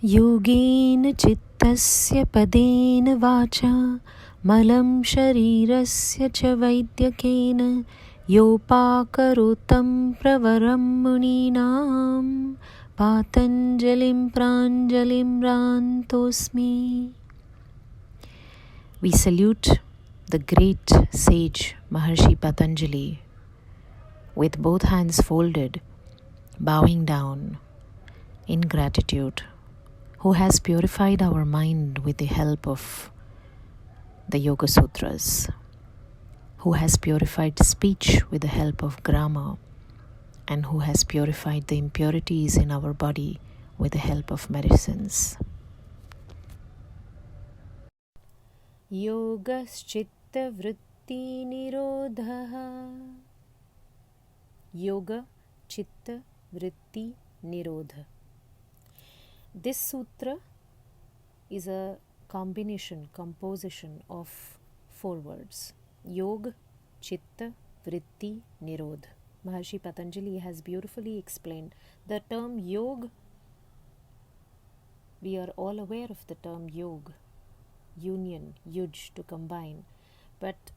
योगेन चित्तस्य पदेन वाचा मलं शरीरस्य च वैद्यकेन योपाकरोतं प्रवरं मुनीनां पातञ्जलिं प्राञ्जलिं रान्तोऽस्मि. We salute the great sage Maharshi Patanjali with both hands folded, bowing down in gratitude, who has purified our mind with the help of the Yoga Sutras, who has purified speech with the help of grammar, and who has purified the impurities in our body with the help of medicines. Yogascittavrittinirodhah. Yoga Chitta Vritti Nirodha. This sutra is a composition of 4 words. Yoga Chitta Vritti Nirodha. Maharshi Patanjali has beautifully explained the term yoga. We are all aware of the term yoga, union, yuj, to combine. But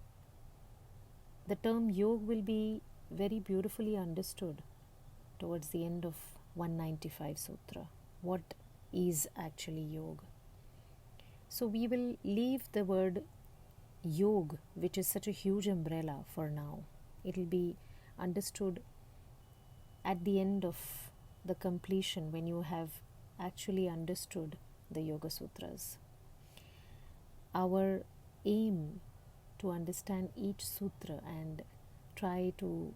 the term yoga will be very beautifully understood towards the end of 195 Sutra. What is actually yoga? So we will leave the word yoga, which is such a huge umbrella, for now. It will be understood at the end of the completion, when you have actually understood the Yoga Sutras. Our aim to understand each sutra and try to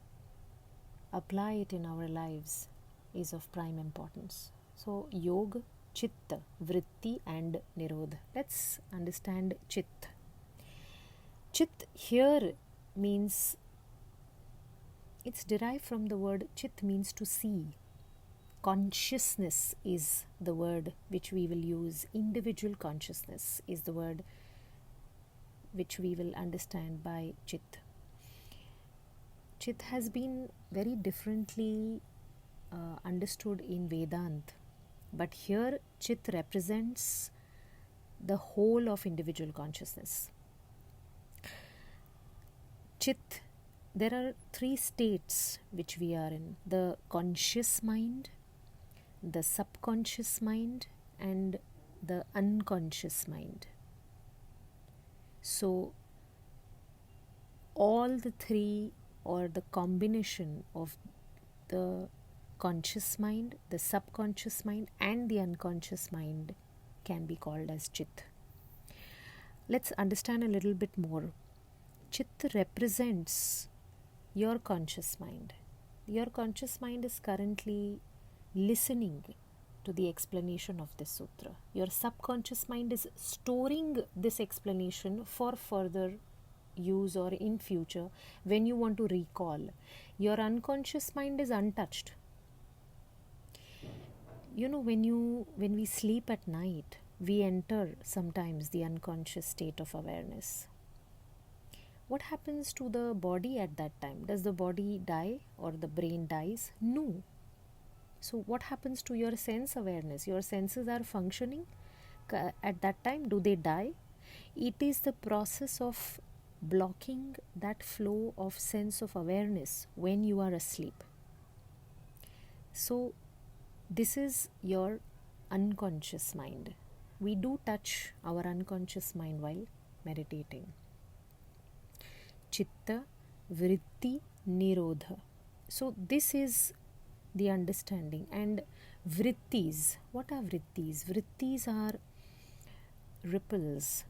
apply it in our lives is of prime importance. So, Yoga, Chitta, Vritti and Nirodha. Let's understand Chit. Chit here means, it's derived from the word Chit, means to see. Consciousness is the word which we will use. Individual consciousness is the word which we will understand by Chit. Chit has been very differently understood in Vedanta, but here Chit represents the whole of individual consciousness. Chit, there are 3 states which we are in: the conscious mind, the subconscious mind, and the unconscious mind. So all the 3, or the combination of the conscious mind, the subconscious mind and the unconscious mind, can be called as Chit. Let's understand a little bit more. Chit represents your conscious mind. Your conscious mind is currently listening to the explanation of this sutra. Your subconscious mind is storing this explanation for further use or in future when you want to recall. Your unconscious mind is untouched. You know, when we sleep at night, we enter sometimes the unconscious state of awareness. What happens to the body at that time? Does the body die or the brain dies? No. So what happens to your sense awareness? Your senses are functioning at that time. Do they die? It is the process of blocking that flow of sense of awareness when you are asleep. So this is your unconscious mind. We do touch our unconscious mind while meditating. Chitta Vritti Nirodha. So this is the understanding. And vrittis, what are vrittis? Vrittis are ripples.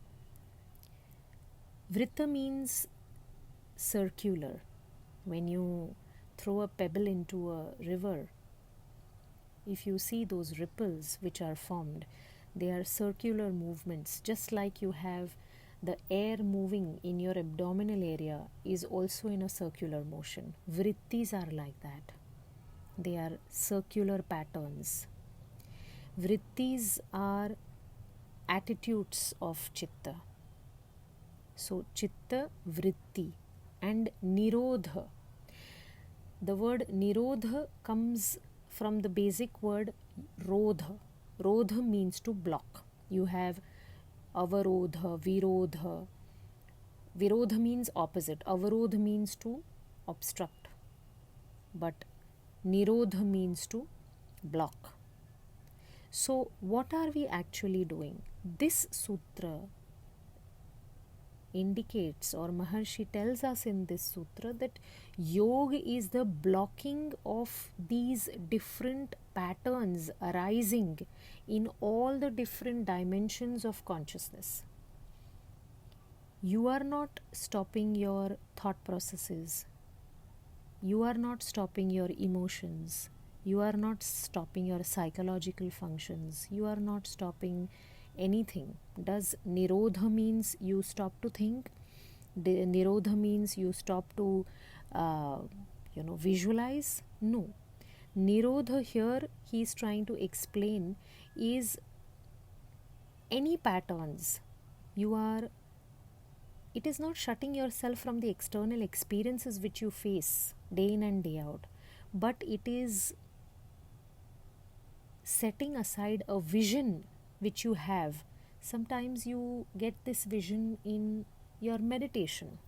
Vritta means circular. When you throw a pebble into a river, if you see those ripples which are formed, they are circular movements. Just like you have the air moving in your abdominal area is also in a circular motion. Vrittis are like that. They are circular patterns. Vrittis are attitudes of Chitta. So Chitta Vritti and Nirodha. The word Nirodha comes from the basic word Rodha. Rodha means to block. You have avarodha, virodha. Virodha means opposite. Avarodha means to obstruct. But nirodha means to block. So what are we actually doing? This sutra indicates, or Maharshi tells us in this sutra, that yoga is the blocking of these different patterns arising in all the different dimensions of consciousness. You are not stopping your thought processes. You are not stopping your emotions. You are not stopping your psychological functions. You are not stopping anything. Does nirodha means you stop to think? Nirodha means you stop to visualize? No. Nirodha here he is trying to explain is any patterns. It is not shutting yourself from the external experiences which you face day in and day out, but it is setting aside a vision which you have. Sometimes you get this vision in your meditation.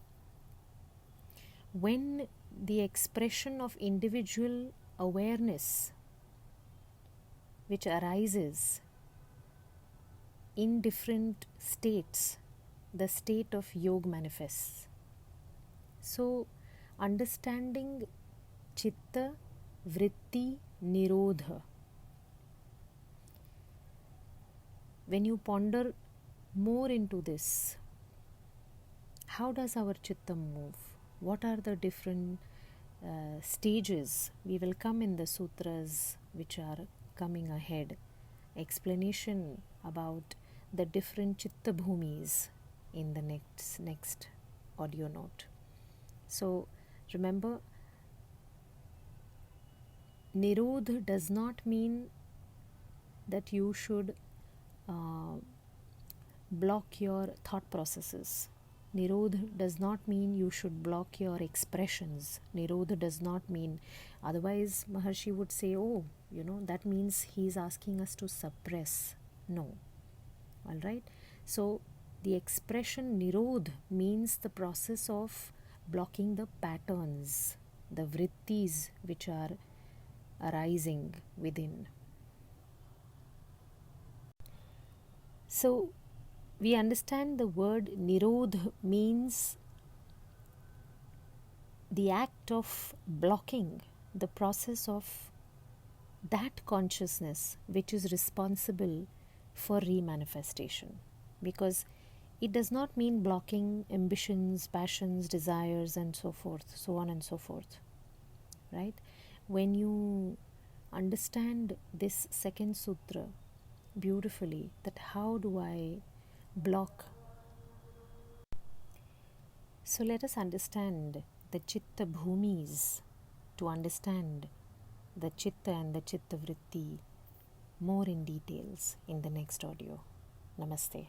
When the expression of individual awareness which arises in different states, the state of yoga manifests. So, understanding chitta, vritti, nirodha. When you ponder more into this, how does our chitta move? What are the different stages? We will come in the sutras which are coming ahead. Explanation about the different chitta bhumis in the next audio note. So remember, nirodha does not mean that you should block your thought processes. Nirodha does not mean you should block your expressions. Nirodha does not mean, otherwise Maharshi would say, oh, that means he is asking us to suppress. No. Alright? So the expression nirodha means the process of blocking the patterns, the vrittis which are arising within. So we understand the word nirodha means the act of blocking, the process of that consciousness which is responsible for remanifestation. Because it does not mean blocking ambitions, passions, desires, and so forth, so on and so forth. Right? When you understand this second sutra beautifully, that how do I block? So let us understand the chitta bhumis to understand the chitta and the chitta vritti more in details in the next audio. Namaste.